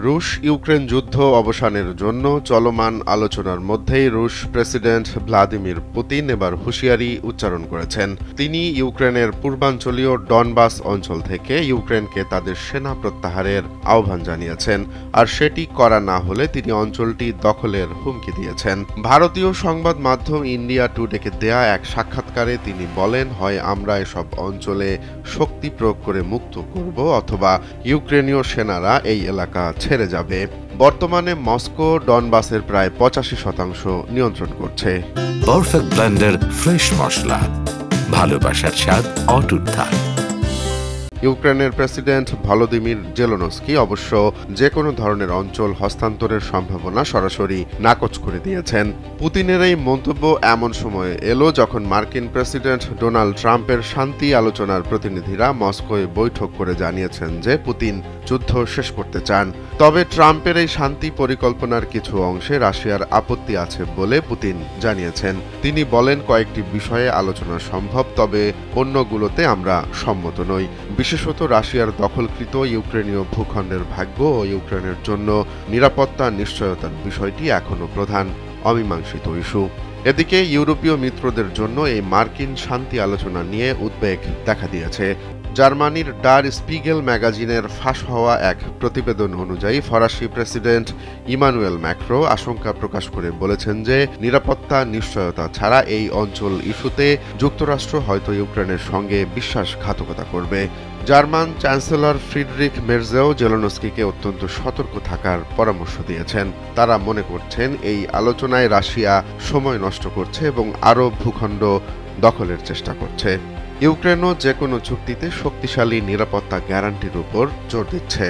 রুশ ইউক্রেন যুদ্ধ অবসানের জন্য চলমান আলোচনার মধ্যেই রুশ প্রেসিডেন্ট ভ্লাদিমির পুতিন এবার হুঁশিয়ারি উচ্চারণ করেছেন। তিনি ইউক্রেনের পূর্বাঞ্চলীয় ডনবাস অঞ্চল থেকে ইউক্রেনকে তাদের সেনা প্রত্যাহারের আহ্বান জানিয়েছেন, আর সেটি করা না হলে তিনি অঞ্চলটি দখলের হুমকি দিয়েছেন। ভারতীয় সংবাদ মাধ্যম ইন্ডিয়া টুডেকে দেয়া এক সাক্ষাৎকারে তিনি বলেন, হয় আমরা এসব অঞ্চলে শক্তি প্রয়োগ করে মুক্ত করব অথবা ইউক্রেনীয় সেনারা এই এলাকা ছেড়ে যাবে। বর্তমানে মস্কো ডনবাসের প্রায় ৮৫% নিয়ন্ত্রণ করছে। পারফেক্ট ব্লেন্ডের ফ্রেশ মশলা, ভালোবাসার স্বাদ অটুট থাক। ইউক্রেনের প্রেসিডেন্ট ভলোদিমির জেলেনস্কি অবশ্য যে কোনো ধরনের অঞ্চল হস্তান্তরের সম্ভাবনা সরাসরি নাকচ করে দিয়েছেন। পুতিনের এই মন্তব্য এমন সময়ে এলো যখন মার্কিন প্রেসিডেন্ট ডোনাল্ড ট্রাম্পের শান্তি আলোচনার প্রতিনিধিরা মস্কোয় বৈঠক করে জানিয়েছেন যে পুতিন যুদ্ধ শেষ করতে চান। তবে ট্রাম্পের এই শান্তি পরিকল্পনার কিছু অংশে রাশিয়ার আপত্তি আছে বলে পুতিন জানিয়েছেন। তিনি বলেন, কয়েকটি বিষয়ে আলোচনা সম্ভব, তবে অন্যগুলোতে আমরা সম্মত নই। বিশেষত রাশিয়ার দখলকৃত ইউক্রেনীয় ভূখণ্ডের ভাগ্য ও ইউক্রেনের জন্য নিরাপত্তা নিশ্চয়তার বিষয়টি এখনও প্রধান অমীমাংসিত ইস্যু। এদিকে ইউরোপীয় মিত্রদের জন্য এই মার্কিন শান্তি আলোচনা নিয়ে উদ্বেগ দেখা দিয়েছে। জার্মানির ডার স্পিগেল ম্যাগাজিনের ফাঁস হওয়া এক প্রতিবেদন অনুযায়ী ফরাসি প্রেসিডেন্ট ইমানুয়েল ম্যাক্রো আশঙ্কা প্রকাশ করে বলেছেন যে নিরাপত্তা নিশ্চয়তা ছাড়া এই অঞ্চল ইস্যুতে যুক্তরাষ্ট্র হয়তো ইউক্রেনের সঙ্গে বিশ্বাসঘাতকতা করবে। জার্মান চ্যান্সেলর ফ্রিডরিখ মের্জেও জেলেনস্কিকে অত্যন্ত সতর্ক থাকার পরামর্শ দিয়েছেন। তারা মনে করছেন এই আলোচনায় রাশিয়া সময় নষ্ট করছে এবং আরও ভূখণ্ড দখলের চেষ্টা করছে। ইউক্রেনও যে কোনো চুক্তিতে শক্তিশালী নিরাপত্তা গ্যারান্টির উপর জোর দিচ্ছে।